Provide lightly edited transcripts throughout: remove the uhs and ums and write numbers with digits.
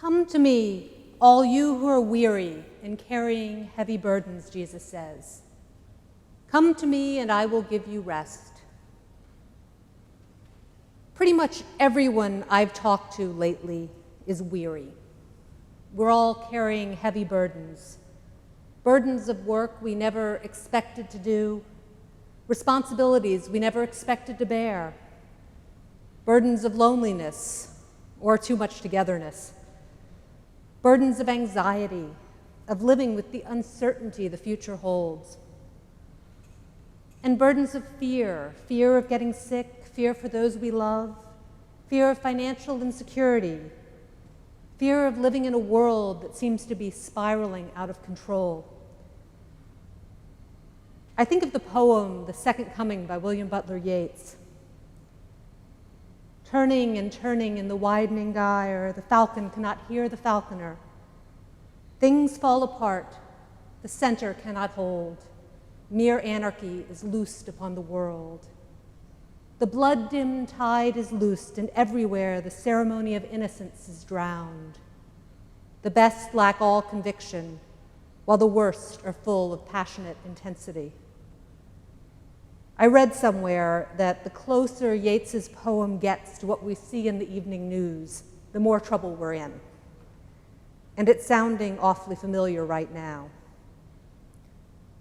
Come to me, all you who are weary and carrying heavy burdens, Jesus says. Come to me and I will give you rest. Pretty much everyone I've talked to lately is weary. We're all carrying heavy burdens. Burdens of work we never expected to do, responsibilities we never expected to bear, burdens of loneliness or too much togetherness, burdens of anxiety, of living with the uncertainty the future holds, and burdens of fear, fear of getting sick, fear for those we love, fear of financial insecurity, fear of living in a world that seems to be spiraling out of control. I think of the poem, The Second Coming by William Butler Yeats. Turning and turning in the widening gyre, the falcon cannot hear the falconer. Things fall apart, the center cannot hold. Mere anarchy is loosed upon the world. The blood-dimmed tide is loosed, and everywhere the ceremony of innocence is drowned. The best lack all conviction, while the worst are full of passionate intensity. I read somewhere that the closer Yeats's poem gets to what we see in the evening news, the more trouble we're in. And it's sounding awfully familiar right now.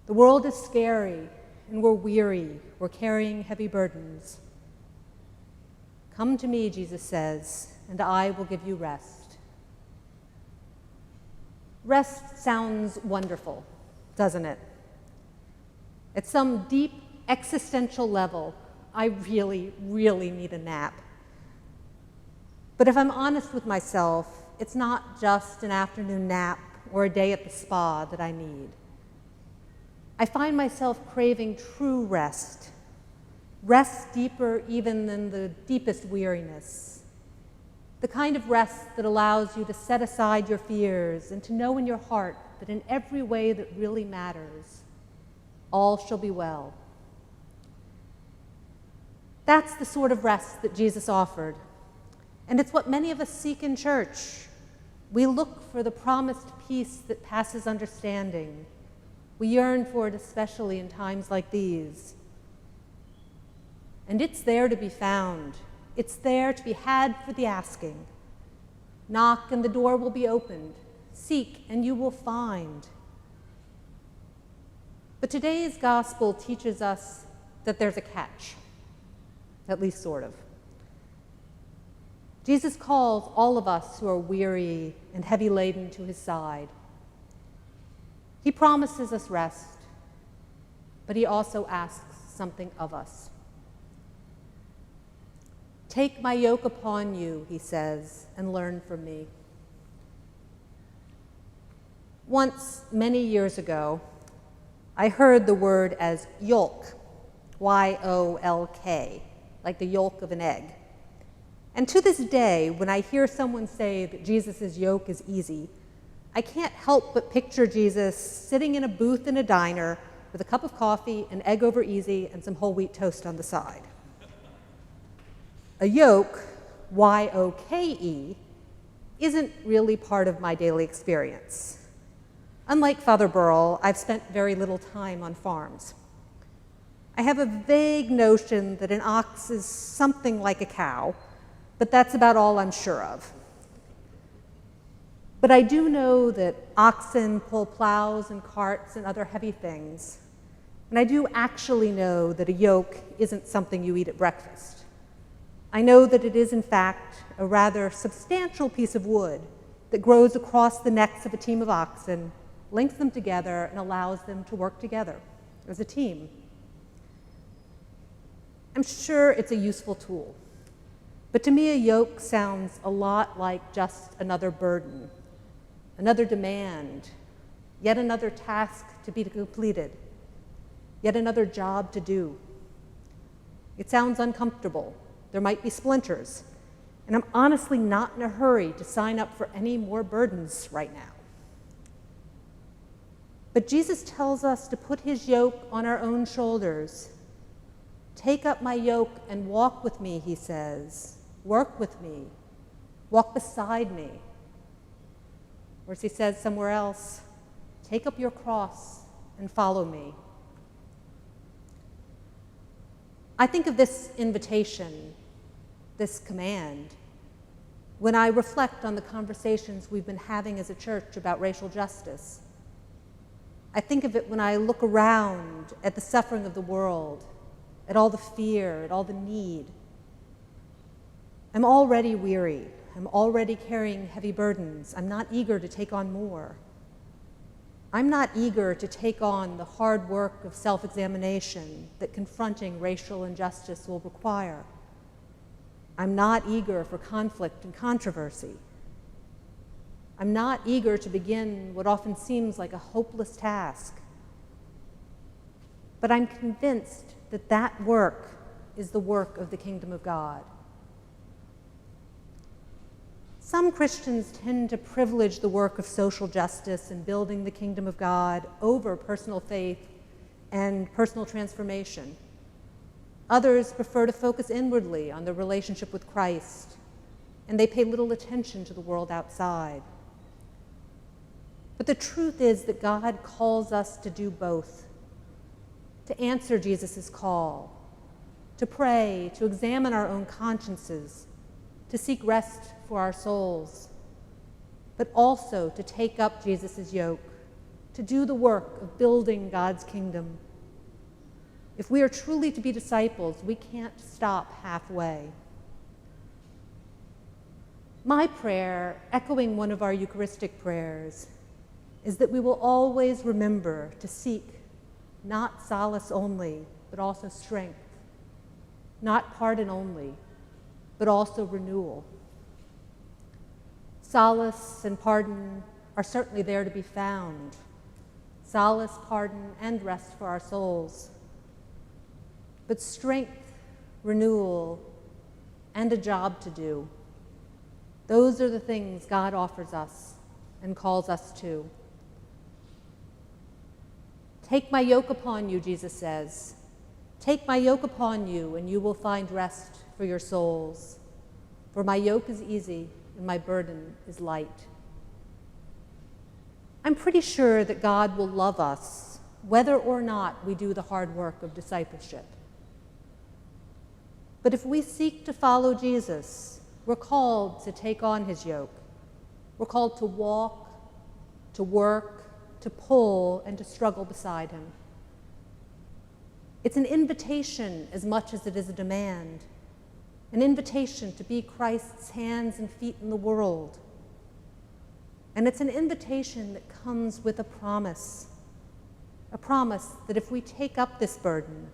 The world is scary, and we're weary. We're carrying heavy burdens. Come to me, Jesus says, and I will give you rest. Rest sounds wonderful, doesn't it? At some deep existential level, I really, really need a nap. But if I'm honest with myself, it's not just an afternoon nap or a day at the spa that I need. I find myself craving true rest, rest deeper even than the deepest weariness, the kind of rest that allows you to set aside your fears and to know in your heart that in every way that really matters, all shall be well. That's the sort of rest that Jesus offered, and it's what many of us seek in church. We look for the promised peace that passes understanding. We yearn for it especially in times like these. And it's there to be found. It's there to be had for the asking. Knock and the door will be opened. Seek and you will find. But today's gospel teaches us that there's a catch, at least sort of. Jesus calls all of us who are weary and heavy laden to his side. He promises us rest, but he also asks something of us. Take my yoke upon you, he says, and learn from me. Once, many years ago, I heard the word as yolk, Y-O-L-K, like the yolk of an egg. And to this day, when I hear someone say that Jesus' yoke is easy, I can't help but picture Jesus sitting in a booth in a diner with a cup of coffee, an egg over easy, and some whole wheat toast on the side. A yoke, Y-O-K-E, isn't really part of my daily experience. Unlike Father Burrell, I've spent very little time on farms. I have a vague notion that an ox is something like a cow, but that's about all I'm sure of. But I do know that oxen pull plows and carts and other heavy things. And I do actually know that a yoke isn't something you eat at breakfast. I know that it is, in fact, a rather substantial piece of wood that grows across the necks of a team of oxen, links them together, and allows them to work together as a team. I'm sure it's a useful tool. But to me, a yoke sounds a lot like just another burden, another demand, yet another task to be completed, yet another job to do. It sounds uncomfortable. There might be splinters. And I'm honestly not in a hurry to sign up for any more burdens right now. But Jesus tells us to put his yoke on our own shoulders. Take up my yoke and walk with me, he says. Work with me. Walk beside me. Or as he says somewhere else, take up your cross and follow me. I think of this invitation, this command, when I reflect on the conversations we've been having as a church about racial justice. I think of it when I look around at the suffering of the world, at all the fear, at all the need. I'm already weary. I'm already carrying heavy burdens. I'm not eager to take on more. I'm not eager to take on the hard work of self-examination that confronting racial injustice will require. I'm not eager for conflict and controversy. I'm not eager to begin what often seems like a hopeless task. But I'm convinced that that work is the work of the kingdom of God. Some Christians tend to privilege the work of social justice and building the kingdom of God over personal faith and personal transformation. Others prefer to focus inwardly on their relationship with Christ, and they pay little attention to the world outside. But the truth is that God calls us to do both, to answer Jesus' call, to pray, to examine our own consciences, to seek rest for our souls, but also to take up Jesus' yoke, to do the work of building God's kingdom. If we are truly to be disciples, we can't stop halfway. My prayer, echoing one of our Eucharistic prayers, is that we will always remember to seek not solace only, but also strength, not pardon only, but also renewal. Solace and pardon are certainly there to be found. Solace, pardon, and rest for our souls. But strength, renewal, and a job to do, those are the things God offers us and calls us to. Take my yoke upon you, Jesus says. Take my yoke upon you, and you will find rest for your souls. For my yoke is easy, and my burden is light. I'm pretty sure that God will love us, whether or not we do the hard work of discipleship. But if we seek to follow Jesus, we're called to take on his yoke. We're called to walk, to work, to pull, and to struggle beside him. It's an invitation as much as it is a demand, an invitation to be Christ's hands and feet in the world. And it's an invitation that comes with a promise that if we take up this burden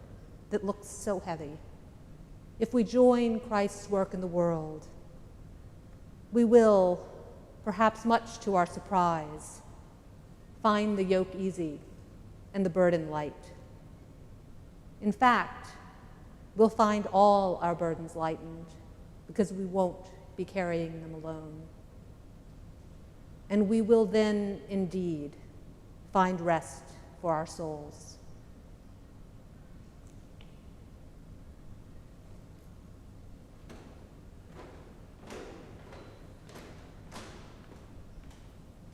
that looks so heavy, if we join Christ's work in the world, we will, perhaps much to our surprise, find the yoke easy and the burden light. In fact, we'll find all our burdens lightened because we won't be carrying them alone. And we will then indeed find rest for our souls.